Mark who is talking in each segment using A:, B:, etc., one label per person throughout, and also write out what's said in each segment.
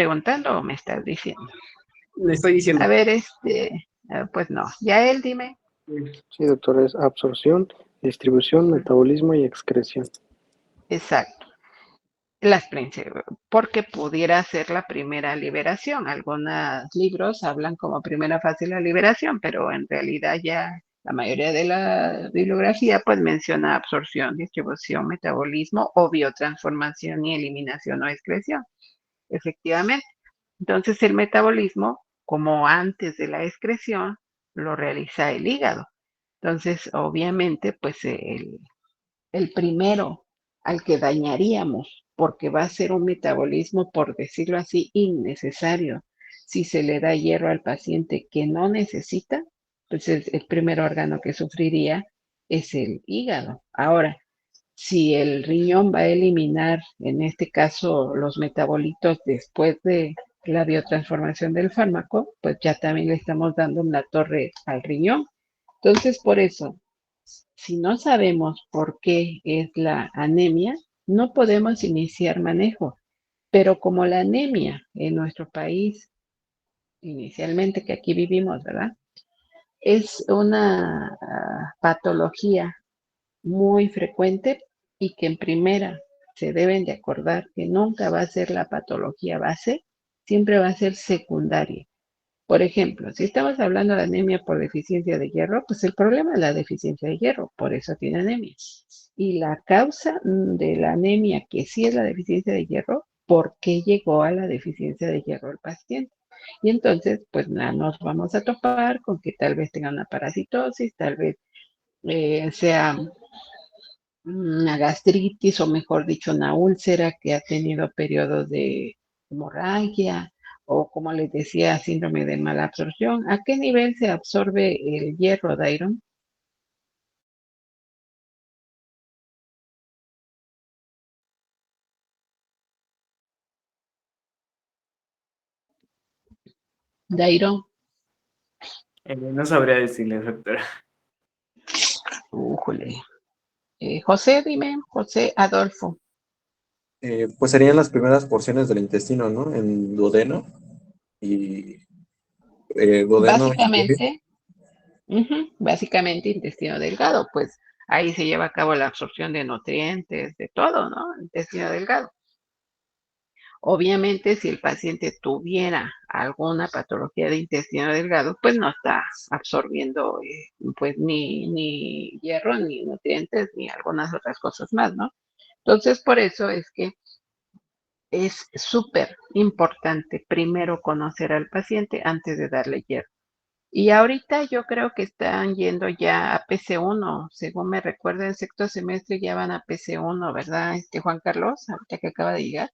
A: preguntando o me estás diciendo?
B: Le estoy diciendo.
A: A ver, pues no. Ya él, dime.
C: Sí, doctor, es absorción, distribución, metabolismo y excreción.
A: Exacto. Porque pudiera ser la primera liberación. Algunos libros hablan como primera fase la liberación, pero en realidad ya la mayoría de la bibliografía pues menciona absorción, distribución, metabolismo o biotransformación y eliminación o excreción. Efectivamente. Entonces el metabolismo, como antes de la excreción, lo realiza el hígado. Entonces, obviamente, pues el primero al que dañaríamos, porque va a ser un metabolismo, por decirlo así, innecesario. Si se le da hierro al paciente que no necesita, pues el primer órgano que sufriría es el hígado. Ahora, si el riñón va a eliminar, en este caso, los metabolitos después de la biotransformación del fármaco, pues ya también le estamos dando una torre al riñón. Entonces, por eso, si no sabemos por qué es la anemia, no podemos iniciar manejo. Pero como la anemia en nuestro país, inicialmente que aquí vivimos, ¿verdad? Es una patología muy frecuente y que en primera se deben de acordar que nunca va a ser la patología base, siempre va a ser secundaria. Por ejemplo, si estamos hablando de anemia por deficiencia de hierro, pues el problema es la deficiencia de hierro, por eso tiene anemia. Y la causa de la anemia, que sí es la deficiencia de hierro, ¿por qué llegó a la deficiencia de hierro el paciente? Y entonces, pues nada, nos vamos a topar con que tal vez tenga una parasitosis, tal vez sea una gastritis o mejor dicho una úlcera que ha tenido periodos de hemorragia o como les decía síndrome de mala absorción. ¿A qué nivel se absorbe el hierro, Dairon? Dairon,
B: No sabría decirle, doctora.
A: újole. José, dime, José Adolfo.
D: Pues serían las primeras porciones del intestino, ¿no? En duodeno y duodeno y
A: Básicamente, básicamente intestino delgado, pues ahí se lleva a cabo la absorción de nutrientes, de todo, ¿no? Intestino delgado. Obviamente, si el paciente tuviera alguna patología de intestino delgado, pues no está absorbiendo pues ni hierro, ni nutrientes, ni algunas otras cosas más, ¿no? Entonces, por eso es que es súper importante primero conocer al paciente antes de darle hierro. Y ahorita yo creo que están yendo ya a PC1, según me recuerdo, en sexto semestre ya van a PC1, ¿verdad? Juan Carlos, ahorita que acaba de llegar.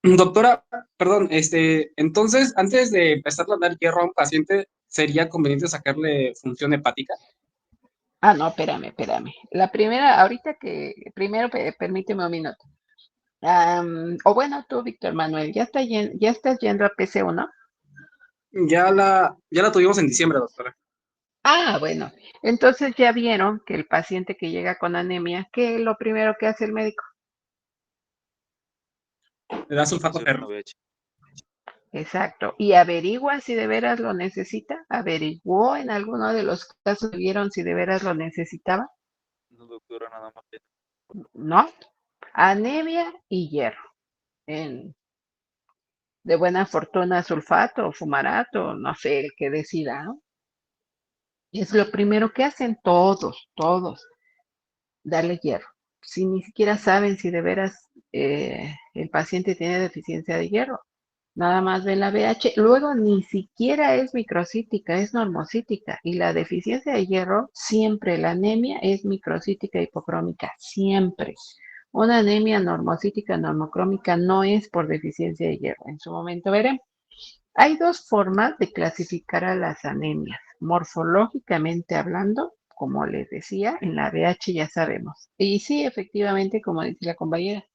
B: Doctora, perdón, entonces, antes de empezar a dar hierro a un paciente, ¿sería conveniente sacarle función hepática?
A: Ah, no, espérame. La primera, ahorita primero permíteme un minuto. O bueno, tú, Víctor Manuel, ya estás yendo a PC1.
B: Ya la tuvimos en diciembre, doctora.
A: Ah, bueno, entonces ya vieron que el paciente que llega con anemia, ¿qué es lo primero que hace el médico?
B: Le da sulfato ferro.
A: Exacto. Y averigua si de veras lo necesita. ¿Averiguó en alguno de los casos que vieron si de veras lo necesitaba?
E: No, doctora, nada más.
A: ¿No? Anemia y hierro. En, de buena fortuna, sulfato o fumarato, no sé, el que decida, ¿no? Es lo primero que hacen todos, darle hierro. Si ni siquiera saben si de veras el paciente tiene deficiencia de hierro, nada más ven la BH, luego ni siquiera es microcítica, es normocítica. Y la deficiencia de hierro, siempre la anemia es microcítica hipocrómica, siempre. Una anemia normocítica normocrómica no es por deficiencia de hierro. En su momento veremos. Hay dos formas de clasificar a las anemias. Morfológicamente hablando, como les decía, en la BH ya sabemos. Y sí, efectivamente, como dice la compañera,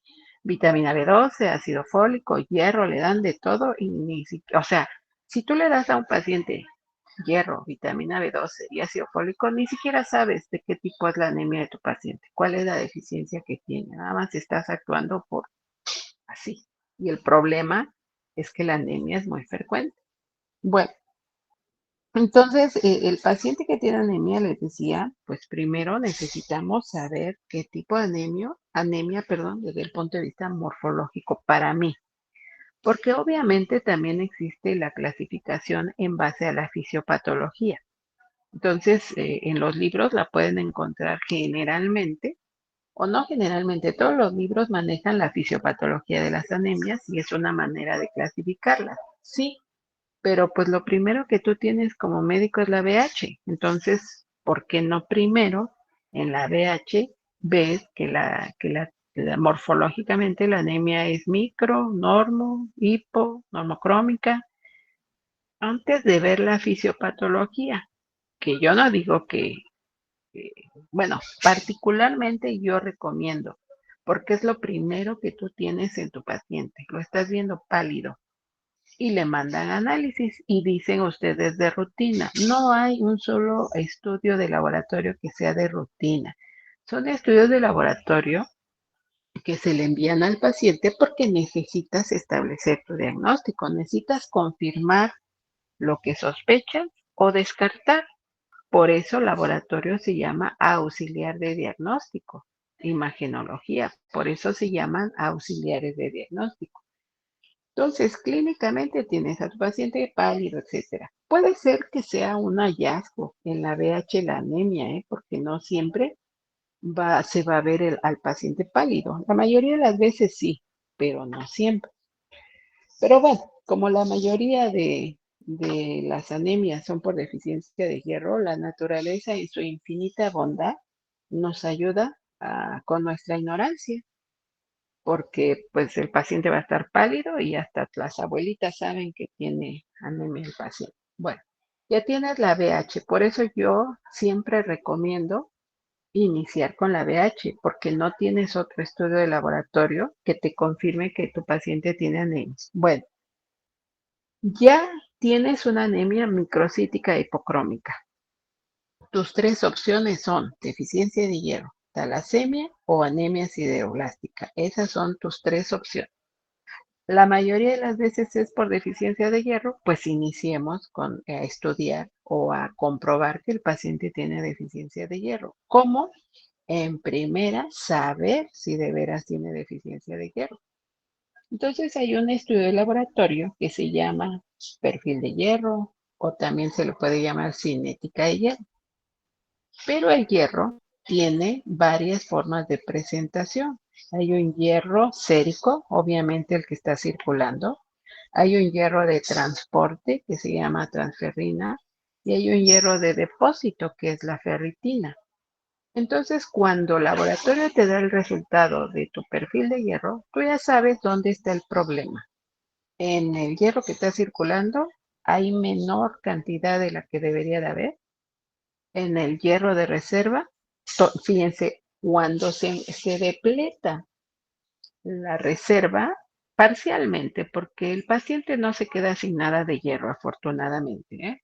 A: vitamina B12, ácido fólico, hierro, le dan de todo y ni siquiera, o sea, si tú le das a un paciente hierro, vitamina B12 y ácido fólico, ni siquiera sabes de qué tipo es la anemia de tu paciente, cuál es la deficiencia que tiene, nada más estás actuando por así. Y el problema es que la anemia es muy frecuente. Bueno, entonces el paciente que tiene anemia, les decía, pues primero necesitamos saber qué tipo de anemia, perdón, desde el punto de vista morfológico para mí. Porque obviamente también existe la clasificación en base a la fisiopatología. Entonces, en los libros la pueden encontrar generalmente, o no generalmente, todos los libros manejan la fisiopatología de las anemias y es una manera de clasificarlas. Sí, pero pues lo primero que tú tienes como médico es la BH. Entonces, ¿por qué no primero en la BH ves que morfológicamente la anemia es micro, normo, hipo, normocrómica, antes de ver la fisiopatología? Que yo no digo que, bueno, particularmente yo recomiendo, porque es lo primero que tú tienes en tu paciente. Lo estás viendo pálido y le mandan análisis y dicen ustedes de rutina. No hay un solo estudio de laboratorio que sea de rutina. Son estudios de laboratorio que se le envían al paciente porque necesitas establecer tu diagnóstico, necesitas confirmar lo que sospechas o descartar. Por eso laboratorio se llama auxiliar de diagnóstico, imagenología, por eso se llaman auxiliares de diagnóstico. Entonces, clínicamente tienes a tu paciente pálido, etcétera. Puede ser que sea un hallazgo en la BH, la anemia, porque no siempre se va a ver al paciente pálido. La mayoría de las veces sí, pero no siempre. Pero bueno, como la mayoría de las anemias son por deficiencia de hierro, la naturaleza en su infinita bondad nos ayuda con nuestra ignorancia, porque pues el paciente va a estar pálido y hasta las abuelitas saben que tiene anemia el paciente. Bueno, ya tienes la BH, por eso yo siempre recomiendo iniciar con la BH, porque no tienes otro estudio de laboratorio que te confirme que tu paciente tiene anemia. Bueno, ya tienes una anemia microcítica hipocrómica. Tus tres opciones son deficiencia de hierro, talasemia o anemia sideroblástica. Esas son tus tres opciones. La mayoría de las veces es por deficiencia de hierro, pues iniciemos a estudiar o a comprobar que el paciente tiene deficiencia de hierro. ¿Cómo? En primera, saber si de veras tiene deficiencia de hierro. Entonces hay un estudio de laboratorio que se llama perfil de hierro o también se le puede llamar cinética de hierro. Pero el hierro tiene varias formas de presentación. Hay un hierro sérico, obviamente el que está circulando. Hay un hierro de transporte que se llama transferrina y hay un hierro de depósito que es la ferritina. Entonces, cuando el laboratorio te da el resultado de tu perfil de hierro, tú ya sabes dónde está el problema. En el hierro que está circulando hay menor cantidad de la que debería de haber. En el hierro de reserva, fíjense, cuando se depleta la reserva parcialmente, porque el paciente no se queda sin nada de hierro, afortunadamente, ¿eh?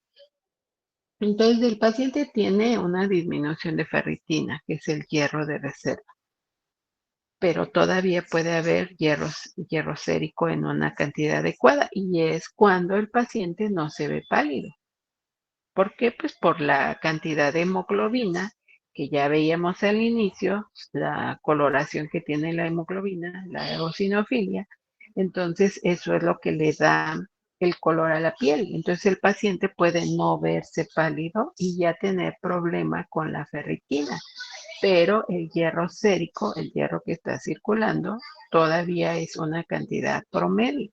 A: Entonces, el paciente tiene una disminución de ferritina, que es el hierro de reserva, pero todavía puede haber hierro sérico en una cantidad adecuada y es cuando el paciente no se ve pálido. ¿Por qué? Pues por la cantidad de hemoglobina que ya veíamos al inicio, la coloración que tiene la hemoglobina, la eosinofilia. Entonces, eso es lo que le da el color a la piel. Entonces, el paciente puede no verse pálido y ya tener problema con la ferritina. Pero el hierro sérico, el hierro que está circulando, todavía es una cantidad promedio.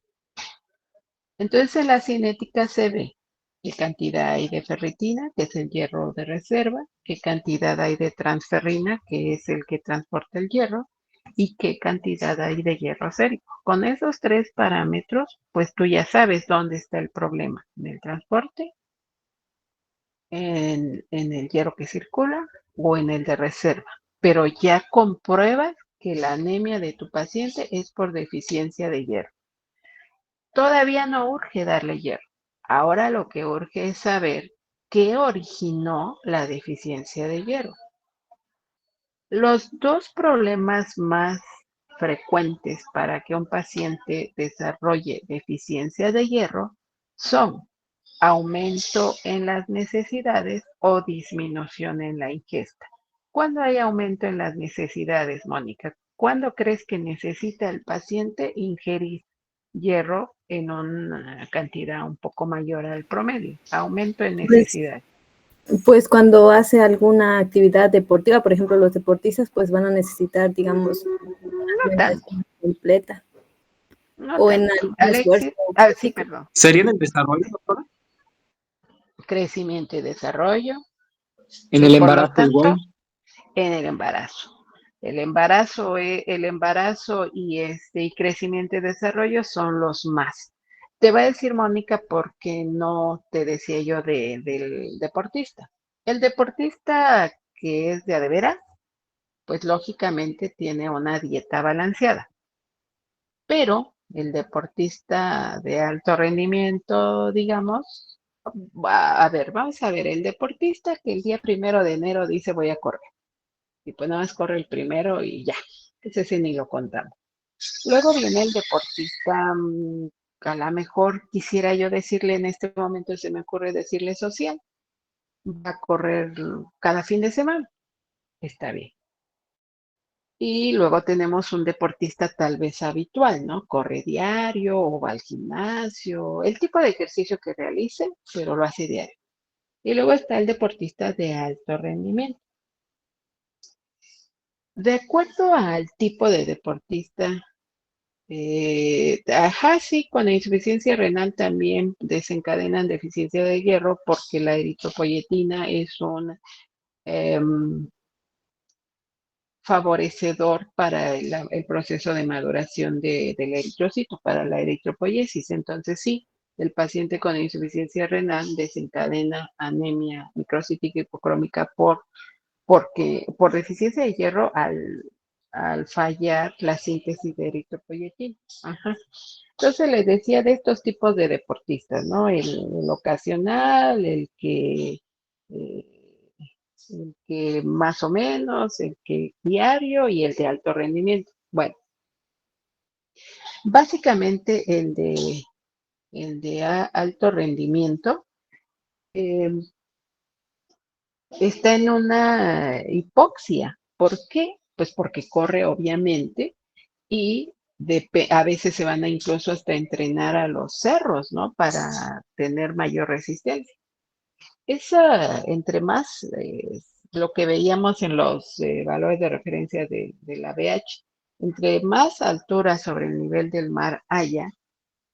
A: Entonces, en la cinética se ve qué cantidad hay de ferritina, que es el hierro de reserva, qué cantidad hay de transferrina, que es el que transporta el hierro, y qué cantidad hay de hierro sérico. Con esos tres parámetros, pues tú ya sabes dónde está el problema, en el transporte, en el hierro que circula o en el de reserva. Pero ya compruebas que la anemia de tu paciente es por deficiencia de hierro. Todavía no urge darle hierro. Ahora lo que urge es saber qué originó la deficiencia de hierro. Los dos problemas más frecuentes para que un paciente desarrolle deficiencia de hierro son aumento en las necesidades o disminución en la ingesta. ¿Cuándo hay aumento en las necesidades, Mónica? ¿Cuándo crees que necesita el paciente ingerir hierro en una cantidad un poco mayor al promedio? Aumento en necesidad.
F: Pues cuando hace alguna actividad deportiva, por ejemplo, los deportistas pues van a necesitar, digamos, una alimentación completa.
A: No
F: O en
A: tanto.
F: algún
A: Alexis,
F: esfuerzo
A: sí,
F: físico.
A: perdón.
B: ¿Sería en el desarrollo, doctora?
A: Crecimiento y desarrollo.
B: En el
A: Por lo
B: embarazo
A: tanto,
B: igual.
A: en el embarazo. El embarazo y crecimiento y desarrollo son los más. Te voy a decir, Mónica, porque no te decía yo del deportista. El deportista que es de a de veras, pues lógicamente tiene una dieta balanceada. Pero el deportista de alto rendimiento, digamos, vamos a ver, el deportista que el día 1 de enero dice voy a correr. Y pues nada más corre el primero y ya. Ese sí ni lo contamos. Luego viene el deportista, a lo mejor quisiera yo decirle en este momento, se me ocurre decirle social. Va a correr cada fin de semana. Está bien. Y luego tenemos un deportista tal vez habitual, ¿no? Corre diario o va al gimnasio, el tipo de ejercicio que realice, pero lo hace diario. Y luego está el deportista de alto rendimiento. De acuerdo al tipo de deportista, sí, con la insuficiencia renal también desencadenan deficiencia de hierro porque la eritropoyetina es un favorecedor para el proceso de maduración del eritrocito, para la eritropoyesis. Entonces sí, el paciente con insuficiencia renal desencadena anemia microcítica hipocrómica porque por deficiencia de hierro al fallar la síntesis de eritropoyetina. Ajá. Entonces les decía de estos tipos de deportistas, ¿no? El ocasional, eh, el que más o menos, el que diario y el de alto rendimiento. Bueno, básicamente el de alto rendimiento eh, está en una hipoxia. ¿Por qué? Pues porque corre obviamente y a veces se van a incluso hasta entrenar a los cerros, ¿no? Para tener mayor resistencia. Esa, entre más lo que veíamos en los valores de referencia de la BH, entre más altura sobre el nivel del mar haya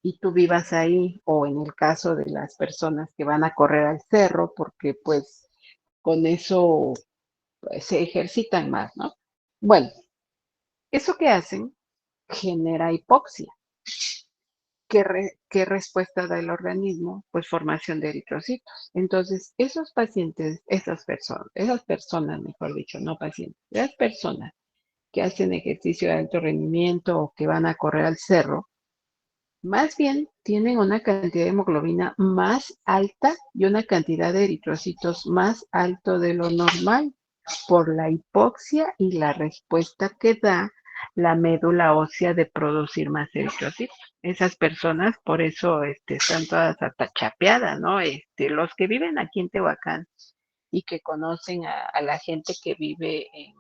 A: y tú vivas ahí, o en el caso de las personas que van a correr al cerro, porque pues con eso pues, se ejercitan más, ¿no? Bueno, eso que hacen genera hipoxia. ¿Qué respuesta da el organismo? Pues formación de eritrocitos. Entonces, esos pacientes, esas personas, mejor dicho, no pacientes, las personas que hacen ejercicio de alto rendimiento o que van a correr al cerro, más bien tienen una cantidad de hemoglobina más alta y una cantidad de eritrocitos más alto de lo normal por la hipoxia y la respuesta que da la médula ósea de producir más eritrocitos. Esas personas, por eso están todas hasta chapeadas, ¿no? Los que viven aquí en Tehuacán y que conocen a la gente que vive en,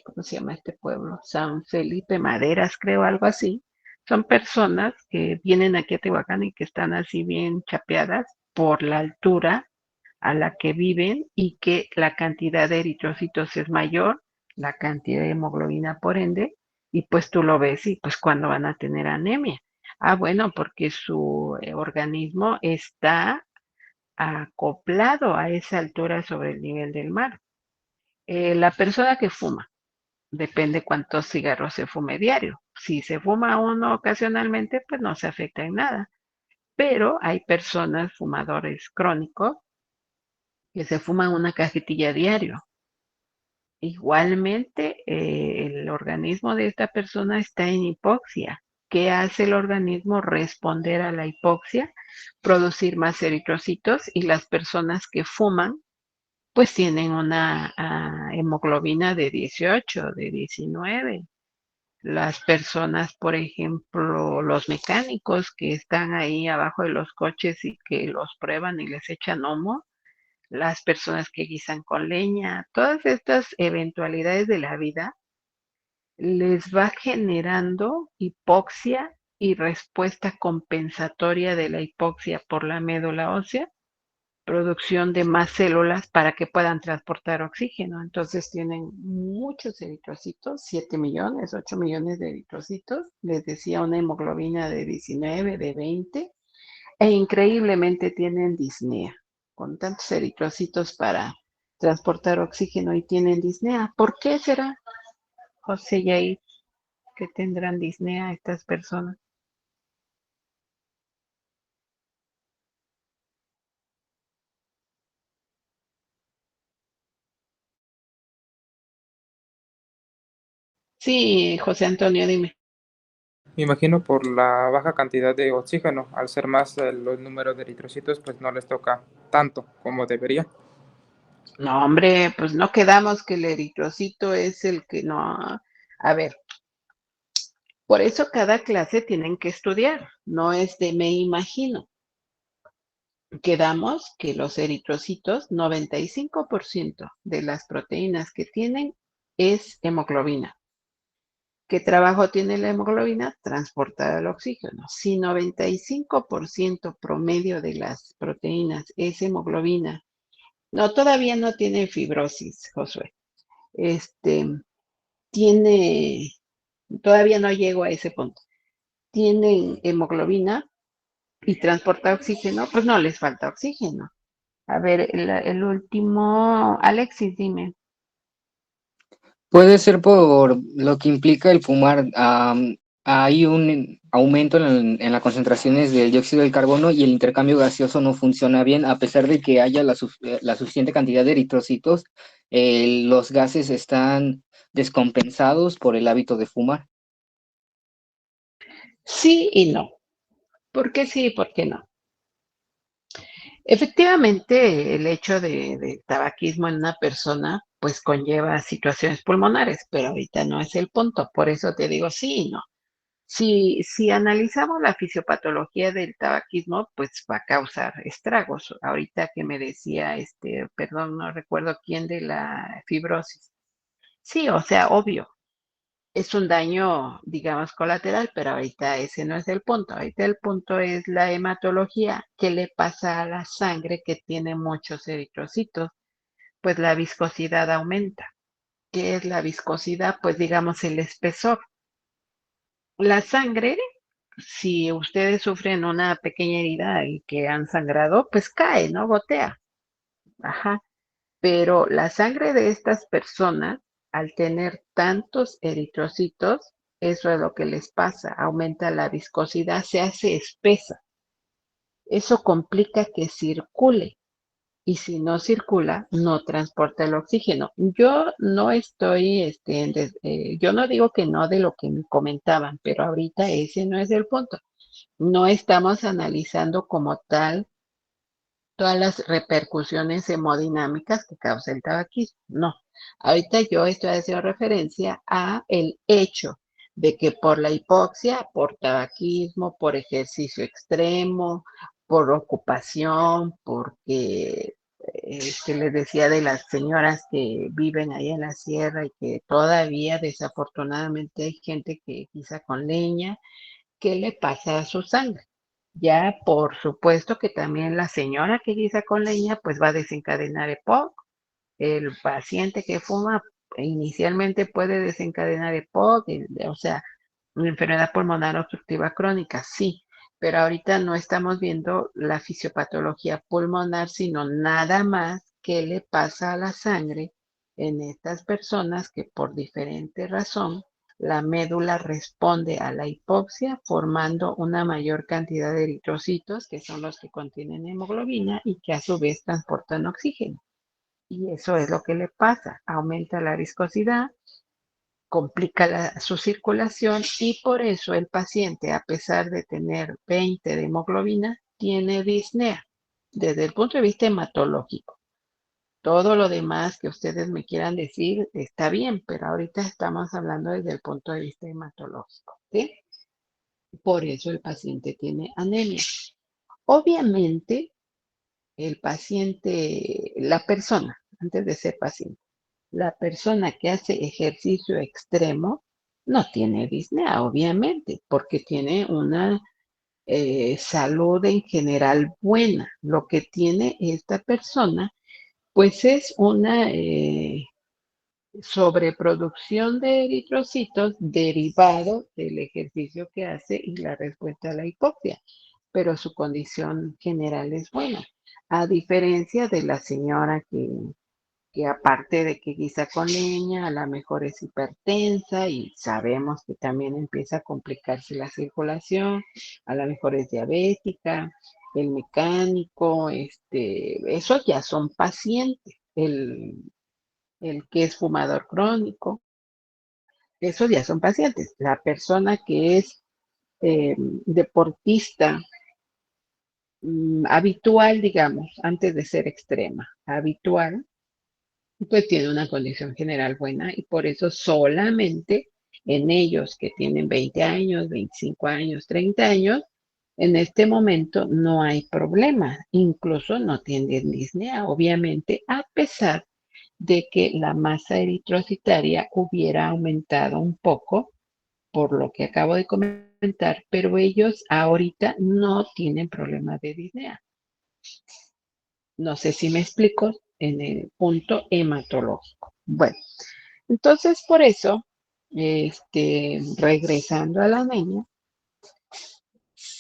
A: ¿cómo se llama este pueblo? San Felipe Maderas, creo, algo así. Son personas que vienen aquí a Tehuacán y que están así bien chapeadas por la altura a la que viven y que la cantidad de eritrocitos es mayor, la cantidad de hemoglobina por ende, y pues tú lo ves y pues cuando van a tener anemia. Bueno, porque su organismo está acoplado a esa altura sobre el nivel del mar. La persona que fuma, depende cuántos cigarros se fume diario. Si se fuma uno ocasionalmente, pues no se afecta en nada. Pero hay personas, fumadores crónicos, que se fuman una cajetilla diario. Igualmente, el organismo de esta persona está en hipoxia. ¿Qué hace el organismo? Responder a la hipoxia, producir más eritrocitos y las personas que fuman pues tienen una hemoglobina de 18, de 19. Las personas, por ejemplo, los mecánicos que están ahí abajo de los coches y que los prueban y les echan humo, las personas que guisan con leña, todas estas eventualidades de la vida les va generando hipoxia y respuesta compensatoria de la hipoxia por la médula ósea, producción de más células para que puedan transportar oxígeno. Entonces tienen muchos eritrocitos, 7 millones, 8 millones de eritrocitos, les decía una hemoglobina de 19, de 20, e increíblemente tienen disnea, con tantos eritrocitos para transportar oxígeno y tienen disnea. ¿Por qué será, José Yair, que tendrán disnea estas personas? Sí, José Antonio, dime.
G: Me imagino por la baja cantidad de oxígeno, al ser más los números de eritrocitos, pues no les toca tanto como debería.
A: No, hombre, pues no quedamos que el eritrocito es el que no. A ver, por eso cada clase tienen que estudiar, no es de me imagino. Quedamos que los eritrocitos, 95% de las proteínas que tienen es hemoglobina. ¿Qué trabajo tiene la hemoglobina? Transportar el oxígeno. Si 95% promedio de las proteínas es hemoglobina, no, todavía no tiene fibrosis, Josué. Este, tiene, todavía no llego a ese punto. Tienen hemoglobina y transporta oxígeno, pues no les falta oxígeno. A ver, el último, Alexis, dime.
H: Puede ser por lo que implica el fumar. Hay un aumento en las concentraciones del dióxido del carbono y el intercambio gaseoso no funciona bien, a pesar de que haya la suficiente cantidad de eritrocitos, los gases están descompensados por el hábito de fumar.
A: Sí y no. ¿Por qué sí y por qué no? Efectivamente, el hecho de tabaquismo en una persona, pues conlleva situaciones pulmonares, pero ahorita no es el punto. Por eso te digo sí y no. Si analizamos la fisiopatología del tabaquismo, pues va a causar estragos. Ahorita que me decía, perdón, no recuerdo quién de la fibrosis. Sí, o sea, obvio, es un daño, digamos, colateral, pero ahorita ese no es el punto. Ahorita el punto es la hematología. ¿Qué le pasa a la sangre que tiene muchos eritrocitos? Pues la viscosidad aumenta. ¿Qué es la viscosidad? Pues digamos el espesor. La sangre, si ustedes sufren una pequeña herida y que han sangrado, pues cae, ¿no? Gotea. Ajá. Pero la sangre de estas personas, al tener tantos eritrocitos, eso es lo que les pasa, aumenta la viscosidad, se hace espesa. Eso complica que circule y si no circula, no transporta el oxígeno. Yo no estoy, yo no digo que no de lo que me comentaban, pero ahorita ese no es el punto. No estamos analizando como tal todas las repercusiones hemodinámicas que causa el tabaquismo. No, ahorita yo estoy haciendo referencia a el hecho de que por la hipoxia, por tabaquismo, por ejercicio extremo, por ocupación, porque les decía de las señoras que viven ahí en la sierra y que todavía desafortunadamente hay gente que quizá con leña, ¿qué le pasa a su sangre? Ya, por supuesto que también la señora que guisa con leña, pues va a desencadenar EPOC. El paciente que fuma inicialmente puede desencadenar EPOC, o sea, una enfermedad pulmonar obstructiva crónica, sí, pero ahorita no estamos viendo la fisiopatología pulmonar, sino nada más qué le pasa a la sangre en estas personas que por diferente razón la médula responde a la hipoxia formando una mayor cantidad de eritrocitos, que son los que contienen hemoglobina y que a su vez transportan oxígeno. Y eso es lo que le pasa, aumenta la viscosidad, complica su circulación y por eso el paciente, a pesar de tener 20 de hemoglobina, tiene disnea desde el punto de vista hematológico. Todo lo demás que ustedes me quieran decir está bien, pero ahorita estamos hablando desde el punto de vista hematológico, ¿sí? Por eso el paciente tiene anemia. Obviamente, el paciente, la persona, antes de ser paciente, la persona que hace ejercicio extremo no tiene disnea, obviamente, porque tiene una salud en general buena. Lo que tiene esta persona, pues es una sobreproducción de eritrocitos derivado del ejercicio que hace y la respuesta a la hipoxia, pero su condición general es buena, a diferencia de la señora que aparte de que guisa con leña, a lo mejor es hipertensa y sabemos que también empieza a complicarse la circulación, a lo mejor es diabética, el mecánico, esos ya son pacientes, el que es fumador crónico, esos ya son pacientes. La persona que es deportista habitual, digamos, antes de ser extrema, habitual, pues tiene una condición general buena y por eso solamente en ellos que tienen 20 años, 25 años, 30 años, en este momento no hay problema, incluso no tienen disnea, obviamente, a pesar de que la masa eritrocitaria hubiera aumentado un poco, por lo que acabo de comentar, pero ellos ahorita no tienen problema de disnea. No sé si me explico en el punto hematológico. Bueno, entonces por eso, regresando a la anemia,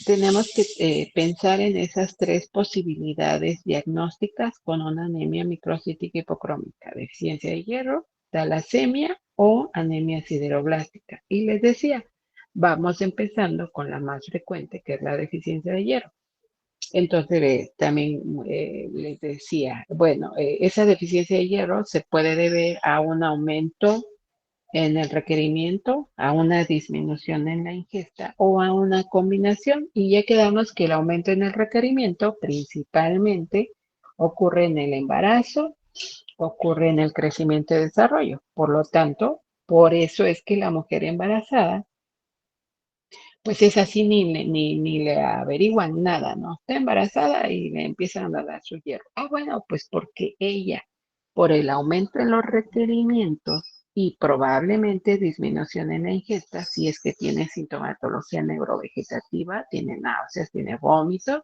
A: tenemos que pensar en esas tres posibilidades diagnósticas con una anemia microcítica hipocrómica, deficiencia de hierro, talasemia o anemia sideroblástica. Y les decía, vamos empezando con la más frecuente, que es la deficiencia de hierro. Entonces, también les decía, bueno, esa deficiencia de hierro se puede deber a un aumento en el requerimiento, a una disminución en la ingesta o a una combinación. Y ya quedamos que el aumento en el requerimiento principalmente ocurre en el embarazo, ocurre en el crecimiento y desarrollo. Por lo tanto, por eso es que la mujer embarazada pues es así, ni le averiguan nada, ¿no? Está embarazada y le empiezan a dar su hierro. Ah, bueno, pues porque ella, por el aumento en los requerimientos y probablemente disminución en la ingesta, si es que tiene sintomatología neurovegetativa, tiene náuseas, tiene vómitos,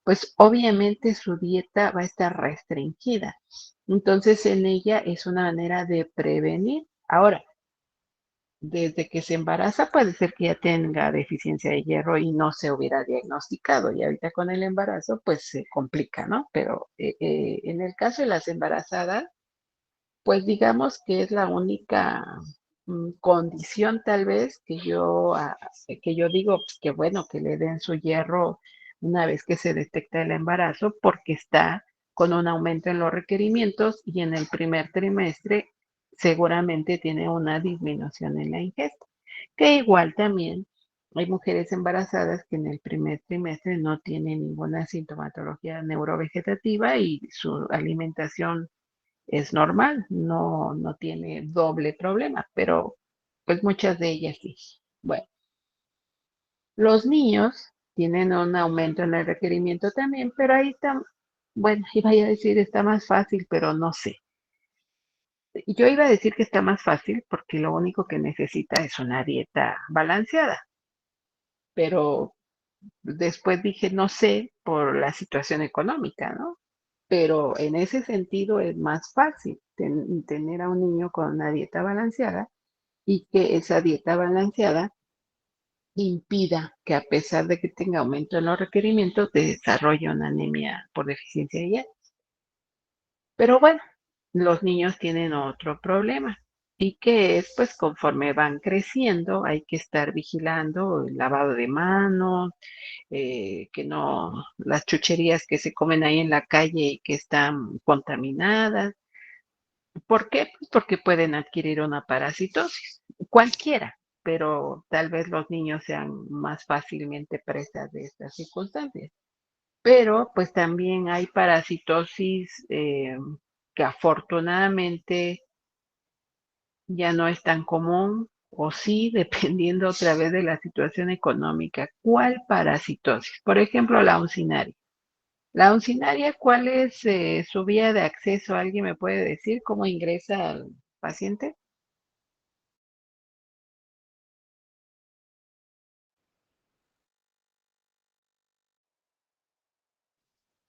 A: pues obviamente su dieta va a estar restringida. Entonces en ella es una manera de prevenir. Ahora, desde que se embaraza puede ser que ya tenga deficiencia de hierro y no se hubiera diagnosticado. Y ahorita con el embarazo pues se complica, ¿no? Pero en el caso de las embarazadas, pues digamos que es la única condición tal vez que yo digo pues, que bueno, que le den su hierro una vez que se detecta el embarazo porque está con un aumento en los requerimientos y en el primer trimestre seguramente tiene una disminución en la ingesta, que igual también hay mujeres embarazadas que en el primer trimestre no tienen ninguna sintomatología neurovegetativa y su alimentación es normal, no tiene doble problema, pero pues muchas de ellas sí. Bueno, los niños tienen un aumento en el requerimiento también, pero ahí está, bueno, iba a decir está más fácil, pero no sé. Yo iba a decir que está más fácil porque lo único que necesita es una dieta balanceada, pero después dije, no sé, por la situación económica, ¿no? Pero en ese sentido es más fácil tener a un niño con una dieta balanceada y que esa dieta balanceada impida que a pesar de que tenga aumento en los requerimientos, desarrolle una anemia por deficiencia de hierro. Pero bueno, los niños tienen otro problema y que es, pues conforme van creciendo, hay que estar vigilando el lavado de manos, que no, las chucherías que se comen ahí en la calle y que están contaminadas. ¿Por qué? Pues porque pueden adquirir una parasitosis, cualquiera, pero tal vez los niños sean más fácilmente presas de estas circunstancias. Pero pues también hay parasitosis que afortunadamente ya no es tan común, o sí, dependiendo otra vez de la situación económica. ¿Cuál parasitosis? Por ejemplo, la uncinaria. La uncinaria, ¿cuál es su vía de acceso? ¿Alguien me puede decir cómo ingresa al paciente?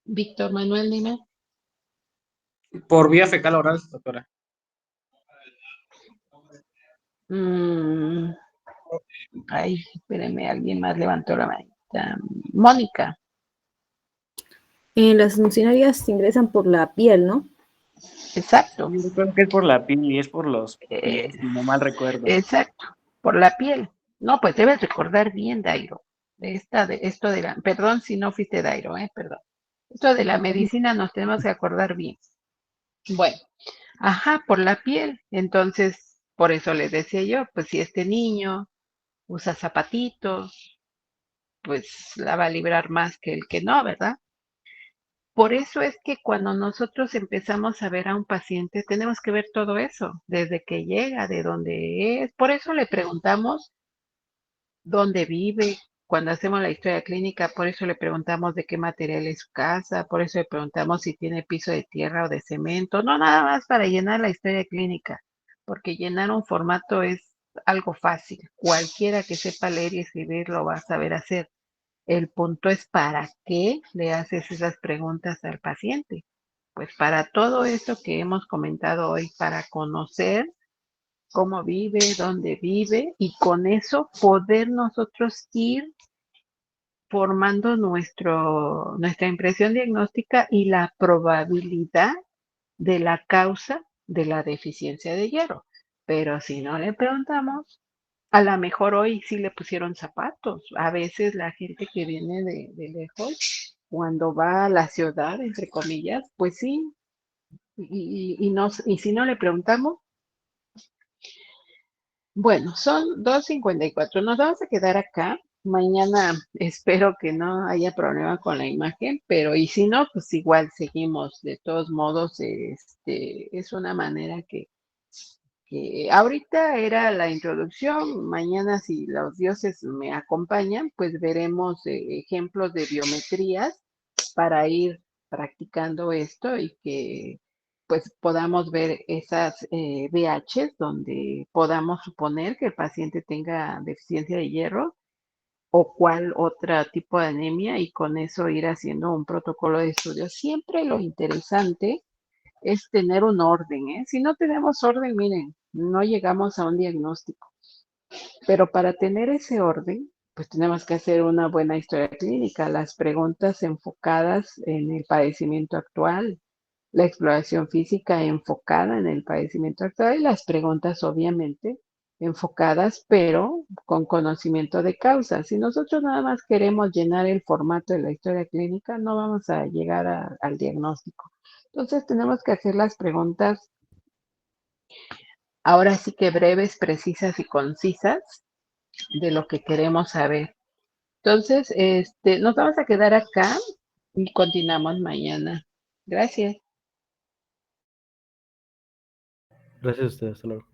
A: Víctor Manuel, dime.
B: Por vía fecal oral, doctora.
A: Ay, espérenme, alguien más levantó la manita. Mónica.
F: Las funcionarias ingresan por la piel, ¿no?
A: Exacto.
I: Yo creo que es por la piel y es por los
A: Eh,
I: pies, si no mal recuerdo.
A: Exacto, por la piel. No, pues debes recordar bien, Dairo. Esto de la, perdón si no fuiste Dairo, perdón. Esto de la medicina nos tenemos que acordar bien. Bueno, ajá, por la piel. Entonces, por eso les decía yo, pues si este niño usa zapatitos, pues la va a librar más que el que no, ¿verdad? Por eso es que cuando nosotros empezamos a ver a un paciente, tenemos que ver todo eso, desde que llega, de dónde es. Por eso le preguntamos dónde vive. Cuando hacemos la historia clínica, por eso le preguntamos de qué material es su casa, por eso le preguntamos si tiene piso de tierra o de cemento. No nada más para llenar la historia clínica, porque llenar un formato es algo fácil. Cualquiera que sepa leer y escribir lo va a saber hacer. El punto es para qué le haces esas preguntas al paciente. Pues para todo esto que hemos comentado hoy, para conocer cómo vive, dónde vive y con eso poder nosotros ir formando nuestra impresión diagnóstica y la probabilidad de la causa de la deficiencia de hierro. Pero si no le preguntamos, a lo mejor hoy sí le pusieron zapatos. A veces la gente que viene de lejos, cuando va a la ciudad, entre comillas, pues sí, y si no le preguntamos, bueno, son 2:54. Nos vamos a quedar acá. Mañana espero que no haya problema con la imagen, pero y si no, pues igual seguimos. De todos modos, es una manera que ahorita era la introducción. Mañana, si los dioses me acompañan, pues veremos ejemplos de biometrías para ir practicando esto y que pues podamos ver esas VHs donde podamos suponer que el paciente tenga deficiencia de hierro o cuál otro tipo de anemia y con eso ir haciendo un protocolo de estudio. Siempre lo interesante es tener un orden, ¿eh? Si no tenemos orden, miren, no llegamos a un diagnóstico. Pero para tener ese orden, pues tenemos que hacer una buena historia clínica, las preguntas enfocadas en el padecimiento actual, la exploración física enfocada en el padecimiento actual y las preguntas obviamente enfocadas, pero con conocimiento de causa. Si nosotros nada más queremos llenar el formato de la historia clínica, no vamos a llegar al diagnóstico. Entonces tenemos que hacer las preguntas ahora sí que breves, precisas y concisas de lo que queremos saber. Entonces, nos vamos a quedar acá y continuamos mañana. Gracias.
C: Gracias a ustedes. Hasta luego.